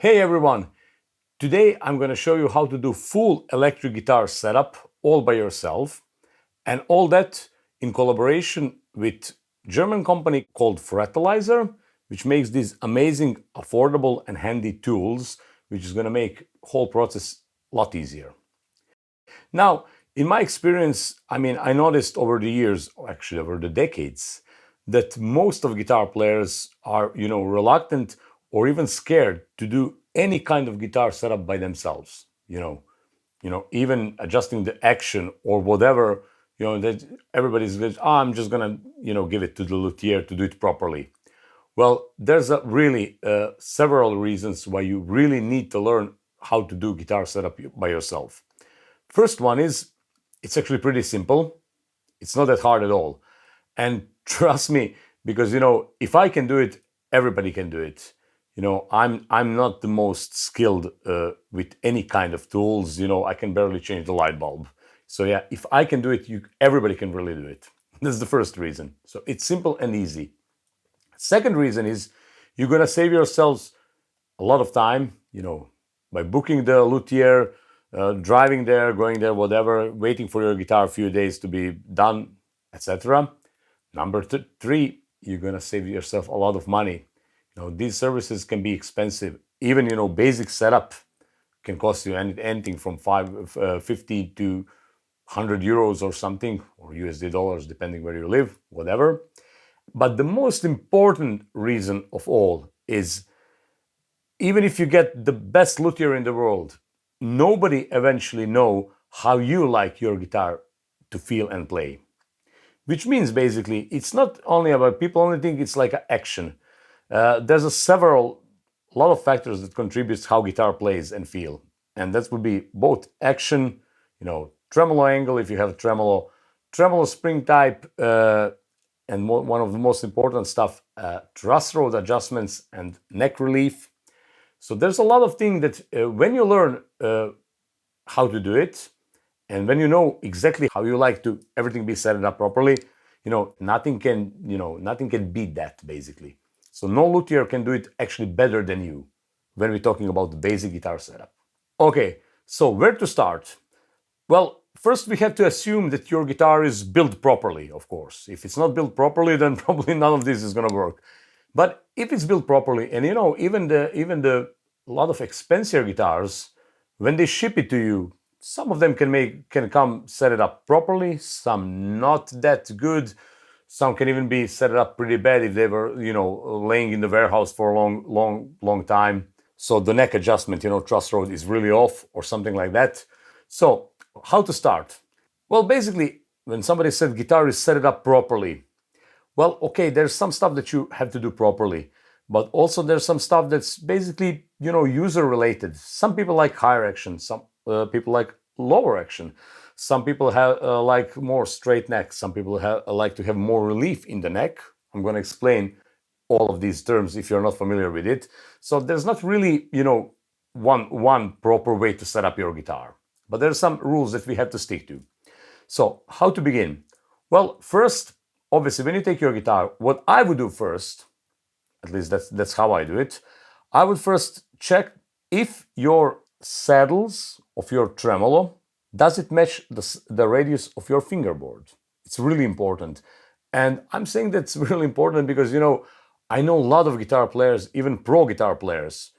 Hey everyone! Today I'm going to show you how to do full electric guitar setup all by yourself, and all that in collaboration with German company called FrtLzr, which makes these amazing, affordable and handy tools, which is going to make whole process a lot easier. Now, in my experience, I noticed over the years, or actually over the decades, that most of guitar players are, reluctant or even scared to do any kind of guitar setup by themselves. Even adjusting the action or whatever, that everybody's going, I'm just gonna, give it to the luthier to do it properly. Well, there's really several reasons why you really need to learn how to do guitar setup by yourself. First one is, it's actually pretty simple. It's not that hard at all. And trust me, because if I can do it, everybody can do it. I'm not the most skilled with any kind of tools. I can barely change the light bulb. So yeah, if I can do it, everybody can really do it. That's the first reason. So it's simple and easy. Second reason is you're gonna save yourselves a lot of time, by booking the luthier, driving there, going there, whatever, waiting for your guitar a few days to be done, etc. Number three, you're gonna save yourself a lot of money. These services can be expensive. Even basic setup can cost you anything from 50 to 100 euros or something, or USD dollars, depending where you live, whatever. But the most important reason of all is, even if you get the best luthier in the world, nobody eventually know how you like your guitar to feel and play. Which means basically, it's not only about, people only think it's like an action. There's a lot of factors that contributes how guitar plays and feel. And that would be both action, tremolo angle if you have tremolo spring type, and one of the most important stuff, truss rod adjustments and neck relief. So there's a lot of things that when you learn how to do it, and when you know exactly how you like to everything be set up properly, nothing can beat that basically. So no luthier can do it actually better than you when we're talking about the basic guitar setup. Okay, so where to start? Well, first we have to assume that your guitar is built properly, of course. If it's not built properly, then probably none of this is gonna work. But if it's built properly, and even the lot of expensive guitars, when they ship it to you, some of them can come set it up properly, some not that good. Some can even be set up pretty bad if they were, laying in the warehouse for a long time. So the neck adjustment, truss rod is really off or something like that. So how to start? Well, basically, when somebody said guitar is set it up properly, well, okay, there's some stuff that you have to do properly, but also there's some stuff that's basically, user related. Some people like higher action, some people like lower action. Some people have like more straight neck. Some people like to have more relief in the neck. I'm going to explain all of these terms if you're not familiar with it. So there's not really, one proper way to set up your guitar, but there's some rules that we have to stick to. So how to begin? Well, first, obviously, when you take your guitar, what I would do first, at least that's how I do it, I would first check if your saddles of your tremolo, does it match the radius of your fingerboard? It's really important. And I'm saying that's really important because, I know a lot of guitar players, even pro guitar players,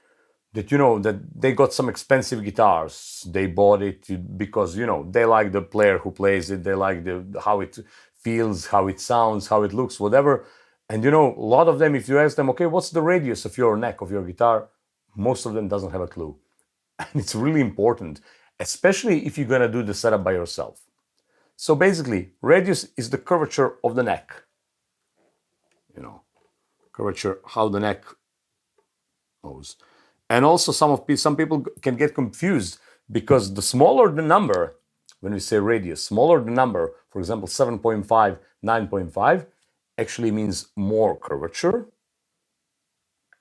that that they got some expensive guitars. They bought it because they like the player who plays it, they like how it feels, how it sounds, how it looks, whatever. And a lot of them, if you ask them, okay, what's the radius of your neck of your guitar, most of them doesn't have a clue. And it's really important, especially if you're gonna do the setup by yourself. So basically, radius is the curvature of the neck. Curvature, how the neck goes. And also some people can get confused because the smaller the number, when we say radius, smaller the number, for example, 7.5, 9.5, actually means more curvature.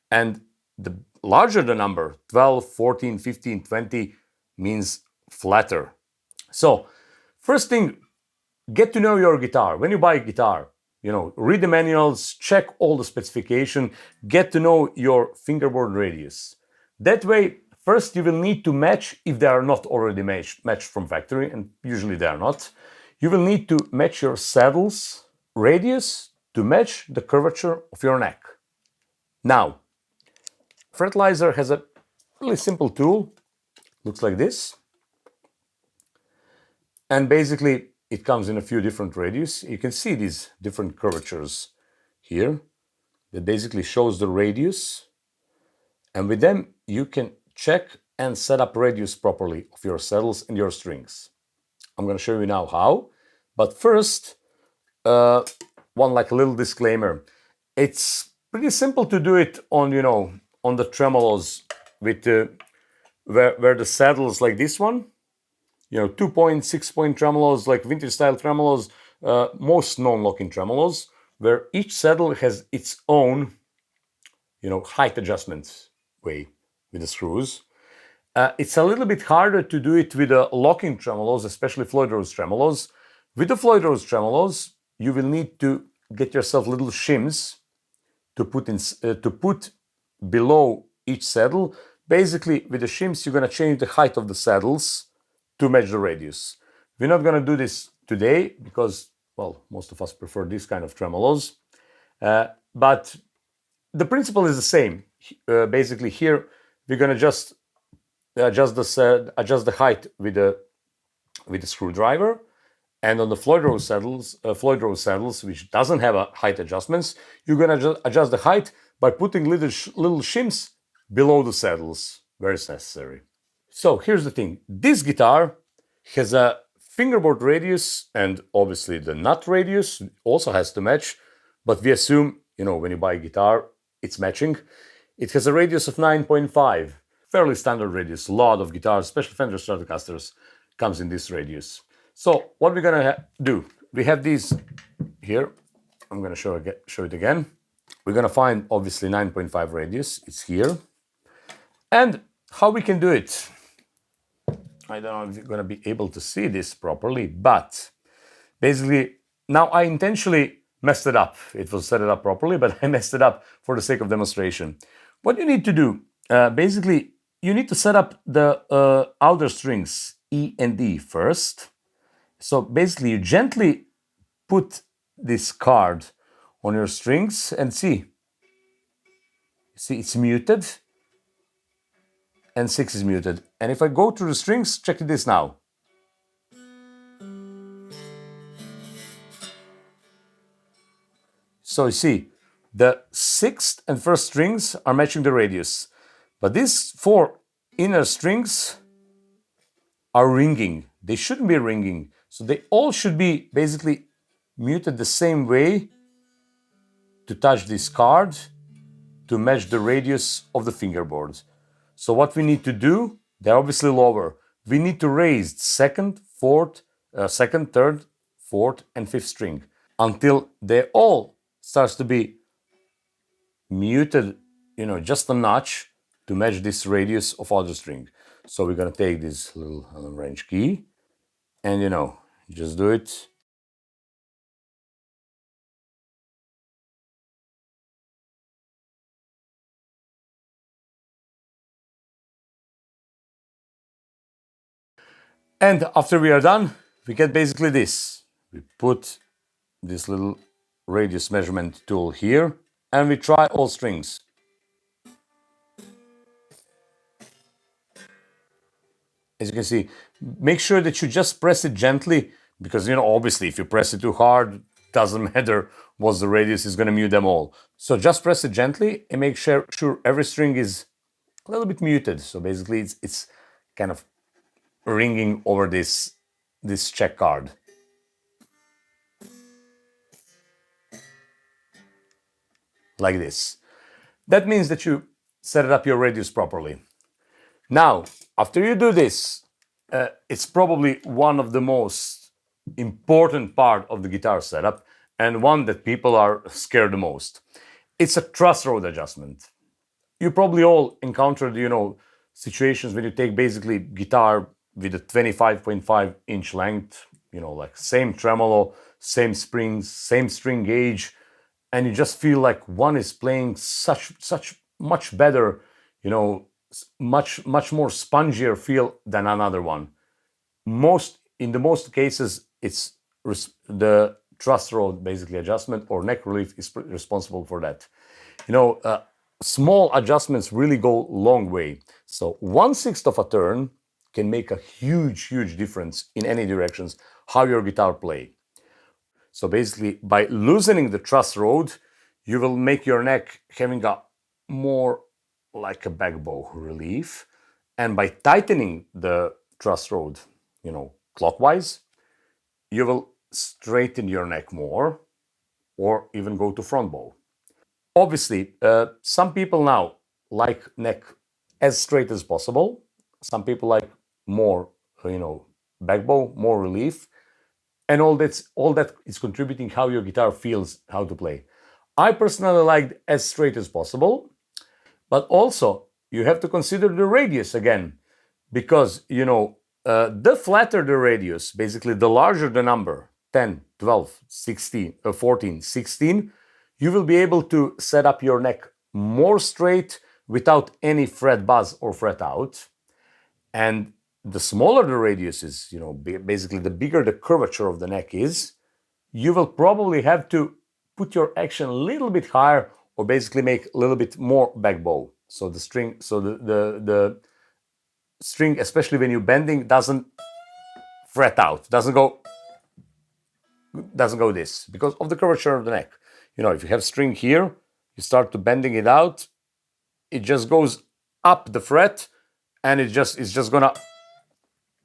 And the larger the number, 12, 14, 15, 20, means flatter. So first thing, get to know your guitar. When you buy a guitar, read the manuals, check all the specification, get to know your fingerboard radius. That way, first you will need to match, if they are not already matched from factory, and usually they are not, you will need to match your saddle's radius to match the curvature of your neck. Now, FrtLzr has a really simple tool, looks like this. And basically, it comes in a few different radius. You can see these different curvatures here. That basically shows the radius. And with them, you can check and set up radius properly of your saddles and your strings. I'm going to show you now how. But first, one like a little disclaimer. It's pretty simple to do it on, on the tremolos with where the saddles like this one, 2-point, 6-point tremolos, like vintage style tremolos, most non-locking tremolos, where each saddle has its own, height adjustment way with the screws. It's a little bit harder to do it with the locking tremolos, especially FrtLzr tremolos. With the FrtLzr tremolos, you will need to get yourself little shims to put below each saddle. Basically, with the shims, you're going to change the height of the saddles to match the radius. We're not going to do this today because, well, most of us prefer this kind of tremolos. But the principle is the same. Basically, here we're going to just adjust the height with the screwdriver. And on the FrtLzr saddles, which doesn't have a height adjustments, you're going to adjust the height by putting little shims below the saddles where it's necessary. So here's the thing. This guitar has a fingerboard radius, and obviously the nut radius also has to match, but we assume, when you buy a guitar, it's matching. It has a radius of 9.5, fairly standard radius. A lot of guitars, especially Fender Stratocasters, comes in this radius. So what we're gonna do, we have these here. I'm gonna show it again. We're gonna find obviously 9.5 radius. It's here. And how we can do it? I don't know if you're gonna be able to see this properly, but basically now I intentionally messed it up. It was set it up properly, but I messed it up for the sake of demonstration. What you need to do, basically, you need to set up the outer strings E and D first. So basically, you gently put this card on your strings and see it's muted and 6 is muted. And if I go through the strings, check this now. So you see, the 6th and 1st strings are matching the radius, but these 4 inner strings are ringing. They shouldn't be ringing. So they all should be basically muted the same way to touch this card to match the radius of the fingerboard. So what we need to do, they're obviously lower. We need to raise 2nd, 3rd, 4th, and 5th string until they all starts to be muted, just a notch to match this radius of other string. So we're gonna take this little Allen wrench key and just do it. And after we are done, we get basically this. We put this little radius measurement tool here and we try all strings. As you can see, make sure that you just press it gently because, obviously if you press it too hard, doesn't matter what the radius is going to mute them all. So just press it gently and make sure every string is a little bit muted. So basically it's kind of ringing over this check card. Like this. That means that you set it up your radius properly. Now, after you do this, it's probably one of the most important part of the guitar setup and one that people are scared the most. It's a truss rod adjustment. You probably all encountered, situations when you take basically guitar with a 25.5 inch length, like same tremolo, same springs, same string gauge, and you just feel like one is playing such much better, much more spongier feel than another one. In the most cases, it's the truss rod basically adjustment or neck relief is responsible for that. Small adjustments really go long way. So 1/6 of a turn can make a huge difference in any directions how your guitar play. So basically, by loosening the truss rod, you will make your neck having a more like a back bow relief. And by tightening the truss rod, clockwise, you will straighten your neck more or even go to front bow. Obviously, some people now like neck as straight as possible. Some people like more, back bow, more relief. And all that is contributing how your guitar feels how to play. I personally like as straight as possible, but also you have to consider the radius again, because the flatter the radius, basically the larger the number, 10, 12, 16, 14, 16, you will be able to set up your neck more straight without any fret buzz or fret out. And the smaller the radius is, basically the bigger the curvature of the neck is, you will probably have to put your action a little bit higher or basically make a little bit more back bow. So the string, especially when you're bending, doesn't fret out, doesn't go this because of the curvature of the neck. If you have string here, you start to bending it out, it just goes up the fret and it's just gonna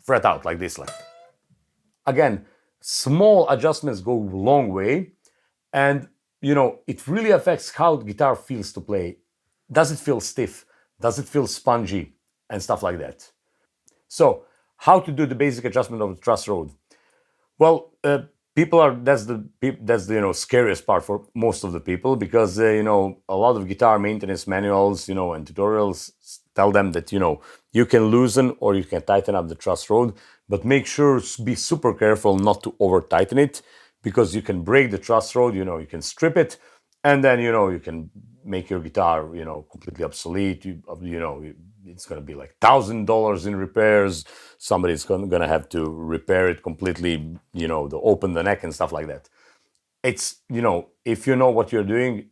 fret out like this. Again, small adjustments go a long way, and it really affects how the guitar feels to play. Does it feel stiff? Does it feel spongy? And stuff like that. So, how to do the basic adjustment of the truss rod? Well, that's the scariest part for most of the people, because a lot of guitar maintenance manuals and tutorials tell them that you can loosen or you can tighten up the truss rod, but make sure to be super careful not to over tighten it, because you can break the truss rod. You can strip it, and then you can make your guitar completely obsolete. It's going to be like $1,000 in repairs. Somebody's going to have to repair it completely, to open the neck and stuff like that. It's if you know what you're doing,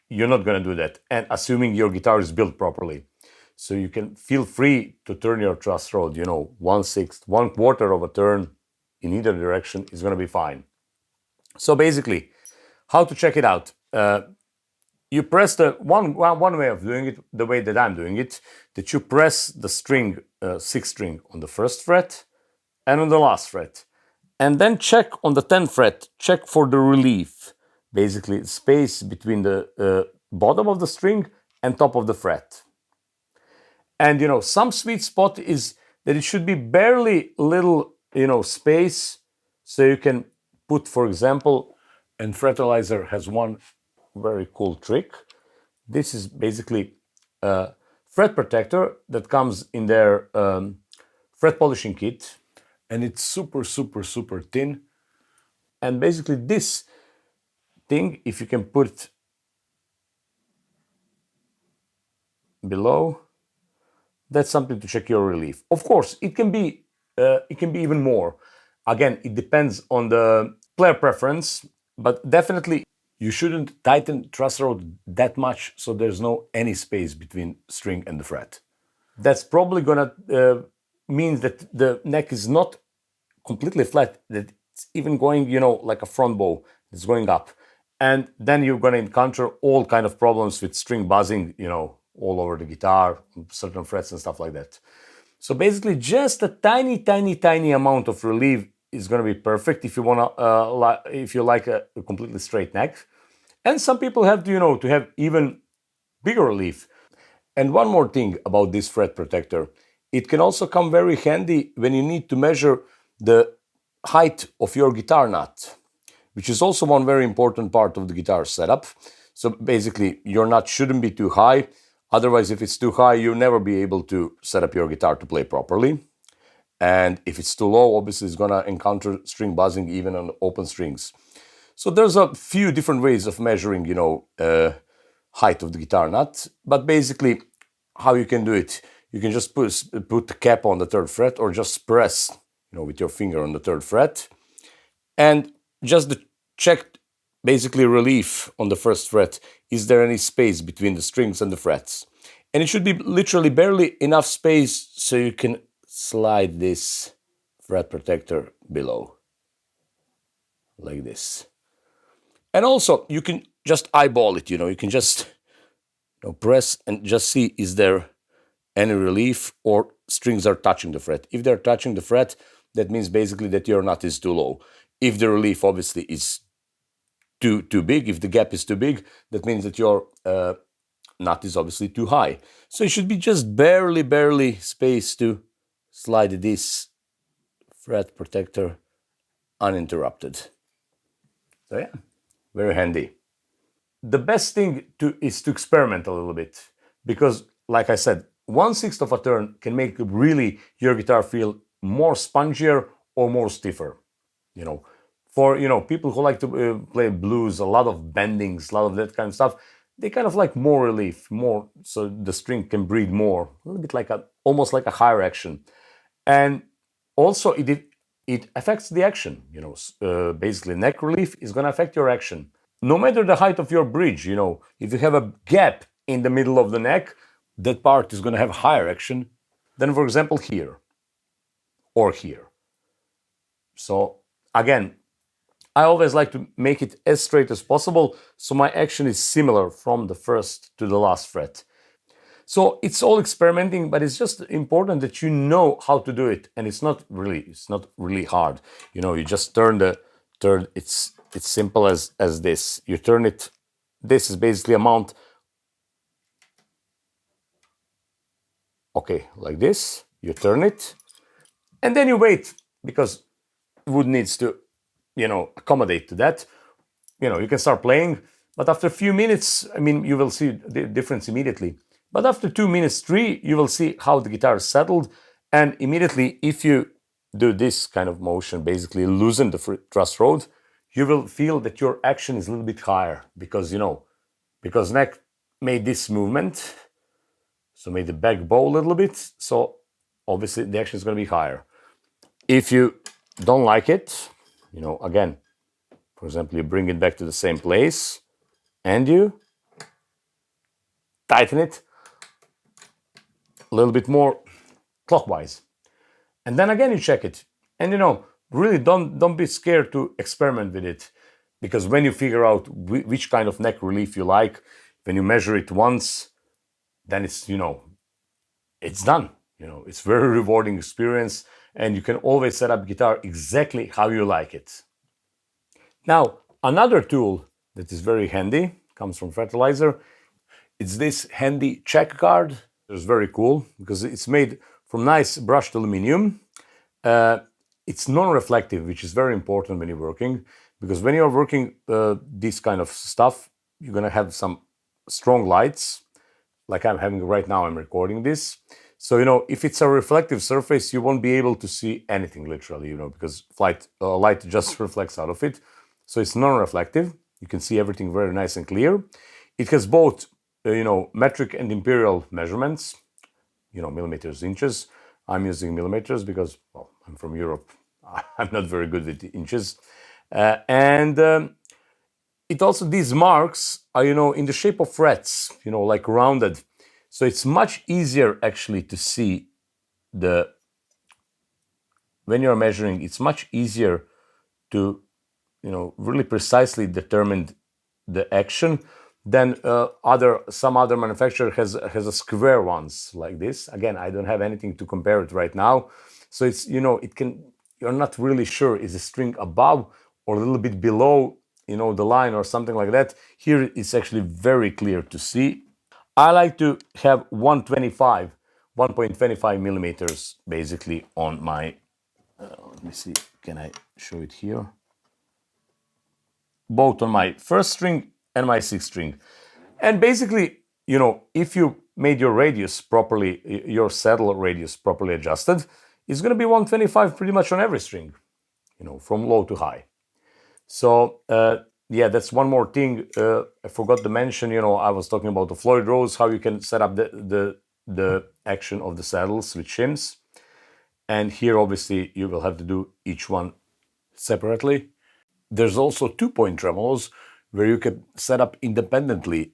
you're not going to do that, and assuming your guitar is built properly. So you can feel free to turn your truss rod 1/6, 1/4 of a turn in either direction is going to be fine. So basically, how to check it out? You press the one way of doing it, the way that I'm doing it, that you press the string, 6th string, on the 1st fret and on the last fret, and then check on the 10th fret. Check for the relief, basically space between the bottom of the string and top of the fret. And some sweet spot is that it should be barely little space, so you can put, for example, and FrtLzr has one very cool trick. This is basically a fret protector that comes in their fret polishing kit, and it's super thin. And basically this thing, if you can put it below, that's something to check your relief. Of course, it can be even more. Again, it depends on the player preference, but definitely you shouldn't tighten truss rod that much so there's no any space between string and the fret. That's probably gonna mean that the neck is not completely flat, that it's even going, like a front bow, it's going up. And then you're gonna encounter all kind of problems with string buzzing, all over the guitar, certain frets and stuff like that. So basically, just a tiny amount of relief is going to be perfect if you if you like a completely straight neck. And some people have to have even bigger relief. And one more thing about this fret protector, it can also come very handy when you need to measure the height of your guitar nut, which is also one very important part of the guitar setup. So basically, your nut shouldn't be too high. Otherwise, if it's too high, you'll never be able to set up your guitar to play properly. And if it's too low, obviously it's gonna encounter string buzzing even on open strings. So there's a few different ways of measuring, height of the guitar nut. But basically, how you can do it. You can just put the cap on the third fret, or just press, with your finger on the third fret, and just check basically relief on the first fret. Is there any space between the strings and the frets? And it should be literally barely enough space so you can slide this fret protector below, like this. And also, you can just eyeball it, you can just press and just see, is there any relief, or strings are touching the fret. If they're touching the fret, that means basically that your nut is too low. If the relief obviously is too big, if the gap is too big, that means that your nut is obviously too high. So it should be just barely space to slide this fret protector uninterrupted. So yeah, very handy. The best thing is to experiment a little bit, because like I said, 1/6 of a turn can make really your guitar feel more spongier or more stiffer. For people who like to play blues, a lot of bendings, a lot of that kind of stuff, they kind of like more relief, more so the string can breathe more, a little bit like almost like a higher action. And also it affects the action. Basically neck relief is going to affect your action. No matter the height of your bridge, if you have a gap in the middle of the neck, that part is going to have higher action than, for example, here or here. So again, I always like to make it as straight as possible, so my action is similar from the first to the last fret. So it's all experimenting, but it's just important that you know how to do it, and it's not really hard. You just turn. It's simple as this. You turn it. This is basically a mount. Okay, like this. You turn it, and then you wait, because wood needs to, accommodate to that. You can start playing, but after a few minutes, you will see the difference immediately. But after 2 minutes, 3, you will see how the guitar is settled, and immediately, if you do this kind of motion, basically loosen the truss rod, you will feel that your action is a little bit higher, because because neck made this movement, so made the back bow a little bit, so obviously the action is going to be higher. If you don't like it, again, for example, you bring it back to the same place and you tighten it a little bit more clockwise. And then again you check it. And really don't be scared to experiment with it, because when you figure out which kind of neck relief you like, when you measure it once, then it's it's done. It's very rewarding experience, and you can always set up guitar exactly how you like it. Now, another tool that is very handy comes from FrtLzr. It's this handy check guard. It's very cool because it's made from nice brushed aluminum. It's non-reflective, which is very important when you're working, because when you're working this kind of stuff, you're gonna have some strong lights, like I'm having right now. I'm recording this. So, if it's a reflective surface, you won't be able to see anything literally, because light just reflects out of it. So it's non-reflective. You can see everything very nice and clear. It has both, metric and imperial measurements, millimeters, inches. I'm using millimeters because, well, I'm from Europe. I'm not very good with inches. It also, these marks are, in the shape of frets, like rounded. So it's much easier actually to see when you're measuring, it's much easier to, really precisely determine the action than some other manufacturer has a square ones like this. Again, I don't have anything to compare it right now. So it's, you're not really sure, is the string above or a little bit below, the line or something like that. Here it's actually very clear to see. I like to have 1.25 millimeters basically on my, let me see, can I show it here? Both on my first string and my sixth string. And basically, if you made your radius properly, your saddle radius properly adjusted, it's going to be 125 pretty much on every string, from low to high. So, yeah, that's one more thing I forgot to mention. I was talking about the Floyd rose, how you can set up the the action of the saddles with shims. And here, obviously, you will have to do each one separately. There's also 2-point tremolos where you can set up independently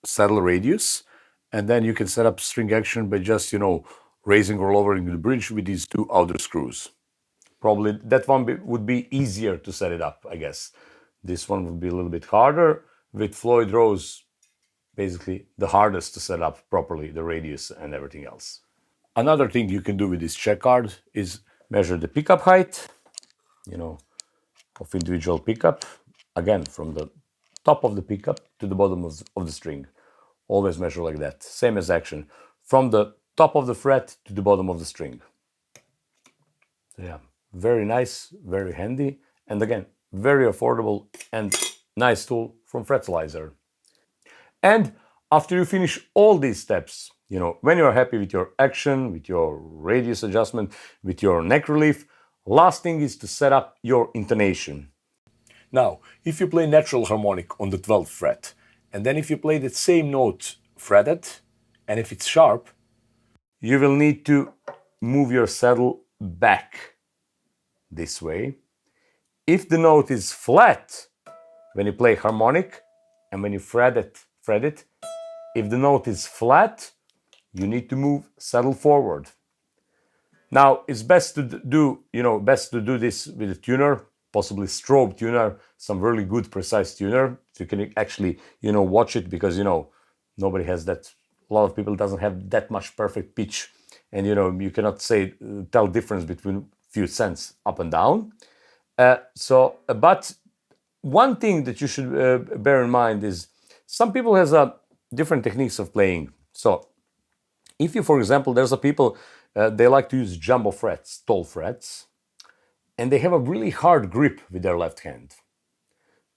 saddle radius, and then you can set up string action by just, raising or lowering the bridge with these 2 outer screws. Probably that one would be easier to set it up, I guess. This one would be a little bit harder. With Floyd Rose, basically the hardest to set up properly, the radius and everything else. Another thing you can do with this check card is measure the pickup height, of individual pickup. Again, from the top of the pickup to the bottom of the string. Always measure like that. Same as action. From the top of the fret to the bottom of the string. Yeah, very nice, very handy. And again, very affordable and nice tool from FrtLzr. And after you finish all these steps, when you're happy with your action, with your radius adjustment, with your neck relief, last thing is to set up your intonation. Now, if you play natural harmonic on the 12th fret, and then if you play that same note fretted, and if it's sharp, you will need to move your saddle back this way. If the note is flat when you play harmonic, and when you fret it, if the note is flat, you need to move saddle forward. Now, it's best to do this with a tuner, possibly strobe tuner, some really good precise tuner. So you can actually, watch it, because, nobody has that. A lot of people doesn't have that much perfect pitch. And, you cannot tell difference between few cents up and down. But one thing that you should bear in mind is some people has different techniques of playing. So if you, for example, there's a people, they like to use jumbo frets, tall frets, and they have a really hard grip with their left hand.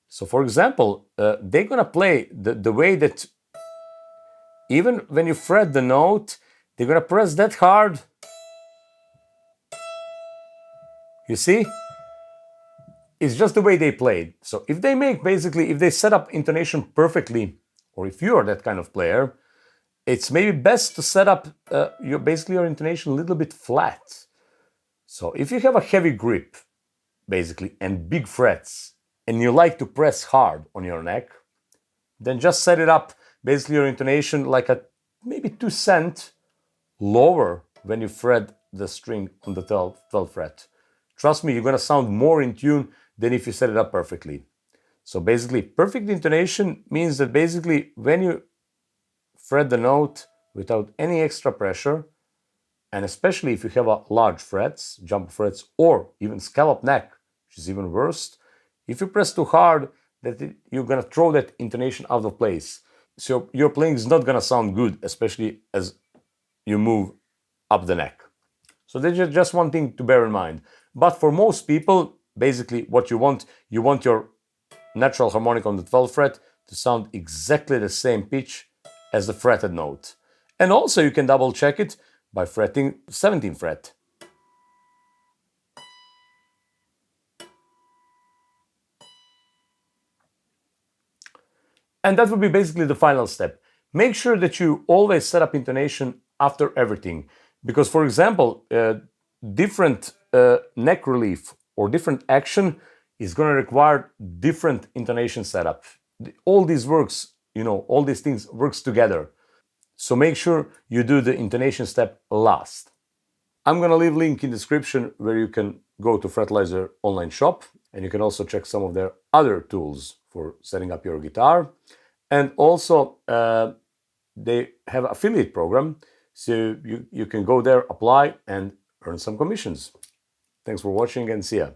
So for example, they're gonna play the way that even when you fret the note, they're gonna press that hard. You see? It's just the way they played. So if they set up intonation perfectly, or if you are that kind of player, it's maybe best to set up your intonation a little bit flat. So if you have a heavy grip, basically, and big frets, and you like to press hard on your neck, then just set it up, basically your intonation like a maybe 2 cent lower when you fret the string on the 12th fret. Trust me, you're gonna sound more in tune than if you set it up perfectly. So basically, perfect intonation means that basically when you fret the note without any extra pressure, and especially if you have a large frets, jump frets, or even scallop neck, which is even worse, if you press too hard, you're gonna throw that intonation out of place. So your playing is not gonna sound good, especially as you move up the neck. So that's just one thing to bear in mind. But for most people, basically what you want your natural harmonic on the 12th fret to sound exactly the same pitch as the fretted note. And also you can double check it by fretting 17th fret. And that would be basically the final step. Make sure that you always set up intonation after everything. Because, for example, different neck relief or different action is going to require different intonation setup. All these all these things works together. So make sure you do the intonation step last. I'm going to leave a link in the description where you can go to FrtLzr online shop, and you can also check some of their other tools for setting up your guitar. And also, they have an affiliate program, so you can go there, apply, and earn some commissions. Thanks for watching, and see ya.